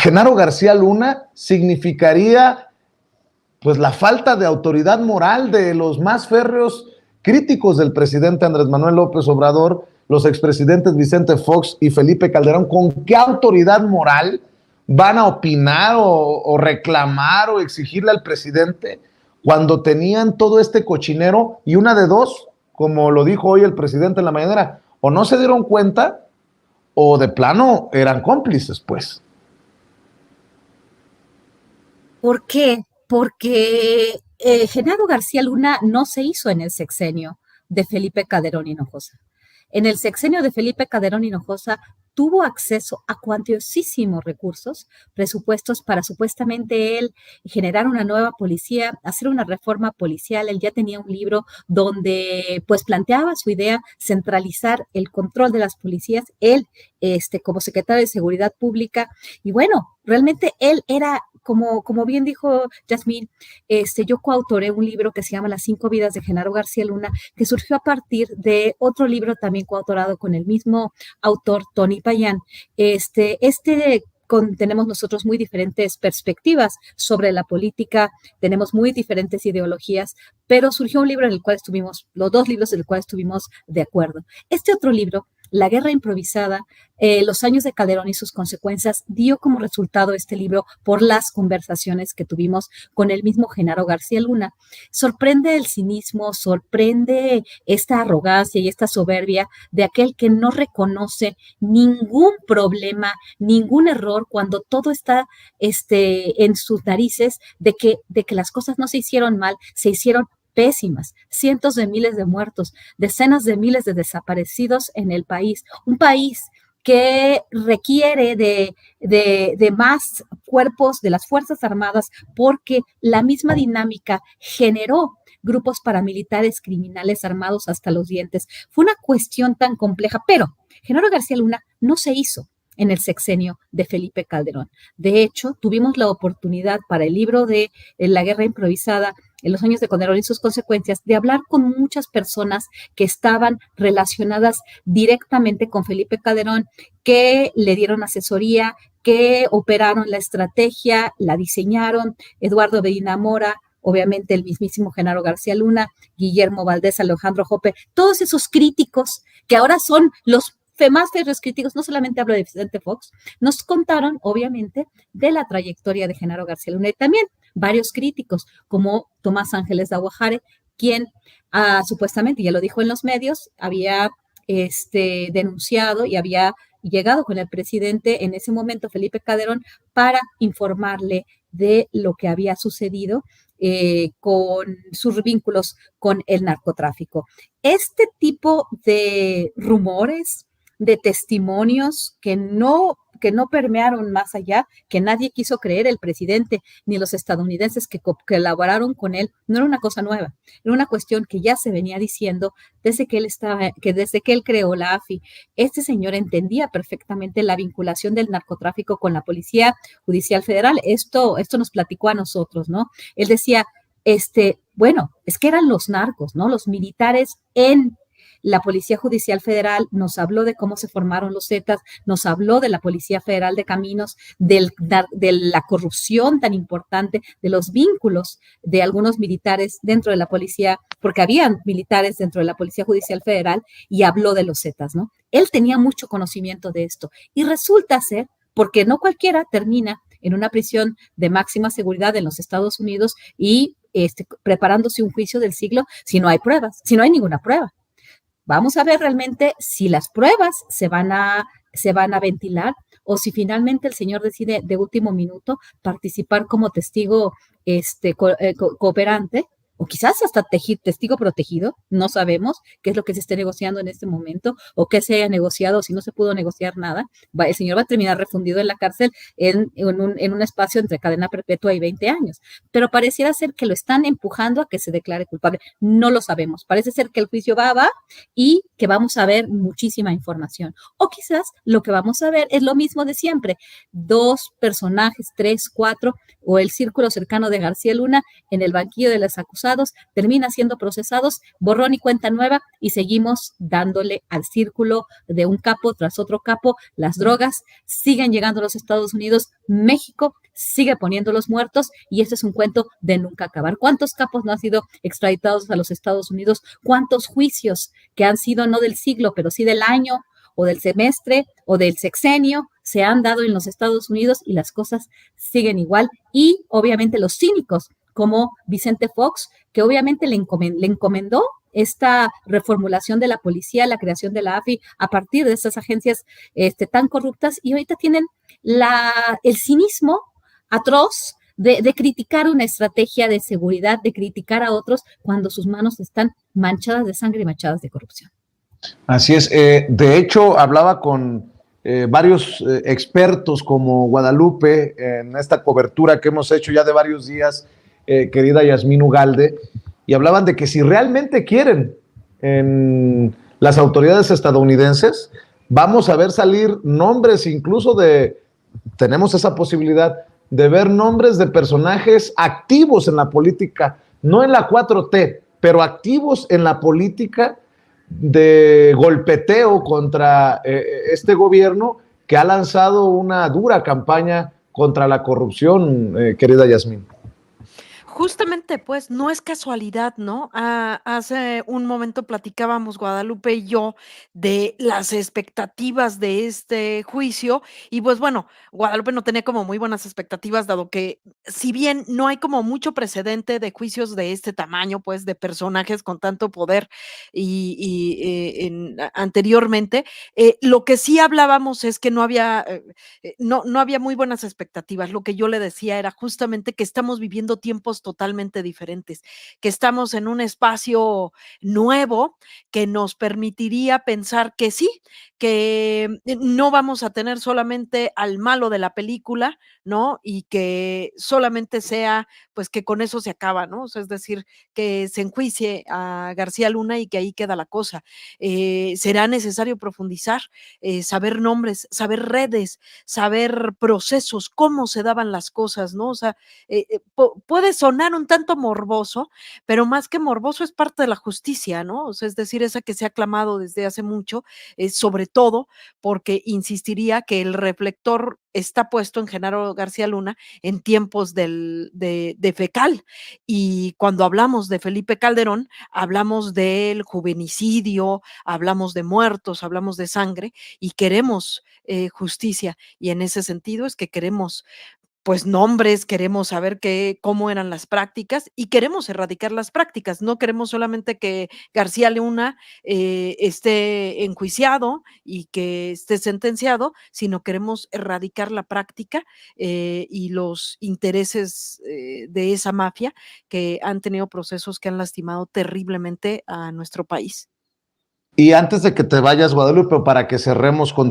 Genaro García Luna significaría pues la falta de autoridad moral de los más férreos críticos del presidente Andrés Manuel López Obrador, los expresidentes Vicente Fox y Felipe Calderón. ¿Con qué autoridad moral van a opinar o reclamar o exigirle al presidente cuando tenían todo este cochinero? Y una de dos, como lo dijo hoy el presidente en la mañanera, o no se dieron cuenta o de plano eran cómplices, pues. ¿Por qué? Porque Genaro García Luna no se hizo en el sexenio de Felipe Calderón Hinojosa. En el sexenio de Felipe Calderón Hinojosa tuvo acceso a cuantiosísimos recursos, presupuestos para supuestamente él generar una nueva policía, hacer una reforma policial. Él ya tenía un libro donde pues planteaba su idea, centralizar el control de las policías, él como secretario de Seguridad Pública. Y bueno, realmente él era, como bien dijo Yasmín, yo coautoré un libro que se llama Las 5 vidas de Genaro García Luna, que surgió a partir de otro libro también coautorado con el mismo autor, Tony Payán. Tenemos nosotros muy diferentes perspectivas sobre la política, tenemos muy diferentes ideologías, pero surgió un libro en el cual los dos libros en el cual estuvimos de acuerdo. Este otro libro, La guerra improvisada, los años de Calderón y sus consecuencias, dio como resultado este libro por las conversaciones que tuvimos con el mismo Genaro García Luna. Sorprende el cinismo, sorprende esta arrogancia y esta soberbia de aquel que no reconoce ningún problema, ningún error, cuando todo está en sus narices de que las cosas no se hicieron mal, se hicieron pésimas, cientos de miles de muertos, decenas de miles de desaparecidos en el país, un país que requiere de más cuerpos de las Fuerzas Armadas porque la misma dinámica generó grupos paramilitares criminales armados hasta los dientes. Fue una cuestión tan compleja, pero Genaro García Luna no se hizo en el sexenio de Felipe Calderón. De hecho, tuvimos la oportunidad para el libro de La guerra improvisada en los años de Calderón y sus consecuencias, de hablar con muchas personas que estaban relacionadas directamente con Felipe Calderón, que le dieron asesoría, que operaron la estrategia, la diseñaron, Eduardo Medina Mora, obviamente el mismísimo Genaro García Luna, Guillermo Valdés, Alejandro Jope, todos esos críticos que ahora son los más férreos críticos, no solamente hablo de Vicente Fox, nos contaron, obviamente, de la trayectoria de Genaro García Luna y también varios críticos, como Tomás Ángeles de Aguajare, quien supuestamente, ya lo dijo en los medios, había denunciado y había llegado con el presidente en ese momento, Felipe Calderón, para informarle de lo que había sucedido con sus vínculos con el narcotráfico. Este tipo de rumores, de testimonios que no permearon más allá, que nadie quiso creer, el presidente ni los estadounidenses que colaboraron con él, no era una cosa nueva, era una cuestión que ya se venía diciendo desde que él creó la AFI. Este señor entendía perfectamente la vinculación del narcotráfico con la Policía Judicial Federal. Esto nos platicó a nosotros, ¿no? Él decía, bueno, es que eran los narcos, ¿no? Los militares en la Policía Judicial Federal, nos habló de cómo se formaron los Zetas, nos habló de la Policía Federal de Caminos, de la corrupción tan importante, de los vínculos de algunos militares dentro de la policía, porque habían militares dentro de la Policía Judicial Federal, y habló de los Zetas, ¿no? Él tenía mucho conocimiento de esto, y resulta ser, porque no cualquiera termina en una prisión de máxima seguridad en los Estados Unidos y preparándose un juicio del siglo si no hay pruebas, si no hay ninguna prueba. Vamos a ver realmente si las pruebas se van a ventilar o si finalmente el señor decide de último minuto participar como testigo cooperante, o quizás hasta testigo protegido, no sabemos qué es lo que se esté negociando en este momento o qué se haya negociado, si no se pudo negociar nada, el señor va a terminar refundido en la cárcel en un espacio entre cadena perpetua y 20 años, pero pareciera ser que lo están empujando a que se declare culpable, no lo sabemos, parece ser que el juicio va y que vamos a ver muchísima información, o quizás lo que vamos a ver es lo mismo de siempre, 2 personajes, 3, 4, o el círculo cercano de García Luna en el banquillo de los acusados, juzgados, terminan siendo procesados, borrón y cuenta nueva, y seguimos dándole al círculo de un capo tras otro capo. Las drogas siguen llegando a los Estados Unidos, México sigue poniendo los muertos, y este es un cuento de nunca acabar. ¿Cuántos capos no han sido extraditados a los Estados Unidos? ¿Cuántos juicios que han sido no del siglo, pero sí del año o del semestre o del sexenio se han dado en los Estados Unidos, y las cosas siguen igual? Y obviamente los cínicos como Vicente Fox, que obviamente le encomendó esta reformulación de la policía, la creación de la AFI a partir de estas agencias tan corruptas, y ahorita tienen el cinismo atroz de criticar una estrategia de seguridad, de criticar a otros cuando sus manos están manchadas de sangre y manchadas de corrupción. Así es. De hecho, hablaba con varios expertos como Guadalupe en esta cobertura que hemos hecho ya de varios días, querida Yasmín Ugalde, y hablaban de que si realmente quieren en las autoridades estadounidenses, vamos a ver salir nombres, incluso tenemos esa posibilidad de ver nombres de personajes activos en la política, no en la 4T, pero activos en la política de golpeteo contra este gobierno que ha lanzado una dura campaña contra la corrupción, querida Yasmín. Justamente, pues, no es casualidad, ¿no? Hace un momento platicábamos Guadalupe y yo de las expectativas de este juicio y, pues, bueno, Guadalupe no tenía como muy buenas expectativas, dado que, si bien no hay como mucho precedente de juicios de este tamaño, pues, de personajes con tanto poder anteriormente, lo que sí hablábamos es que no había muy buenas expectativas. Lo que yo le decía era justamente que estamos viviendo tiempos totalmente diferentes, que estamos en un espacio nuevo que nos permitiría pensar que sí, que no vamos a tener solamente al malo de la película, ¿no? Y que solamente sea, pues que con eso se acaba, ¿no? O sea, es decir, que se enjuicie a García Luna y que ahí queda la cosa. Será necesario profundizar, saber nombres, saber redes, saber procesos, cómo se daban las cosas, ¿no? O sea, puede sonar un tanto morboso, pero más que morboso es parte de la justicia, ¿no? O sea, es decir, esa que se ha clamado desde hace mucho, sobre todo porque insistiría que el reflector está puesto en Genaro García Luna en tiempos de Fecal. Y cuando hablamos de Felipe Calderón, hablamos del juvenicidio, hablamos de muertos, hablamos de sangre y queremos justicia. Y en ese sentido es que queremos pues nombres, queremos saber cómo eran las prácticas y queremos erradicar las prácticas. No queremos solamente que García Luna esté enjuiciado y que esté sentenciado, sino queremos erradicar la práctica y los intereses de esa mafia que han tenido procesos que han lastimado terriblemente a nuestro país. Y antes de que te vayas, Guadalupe, para que cerremos con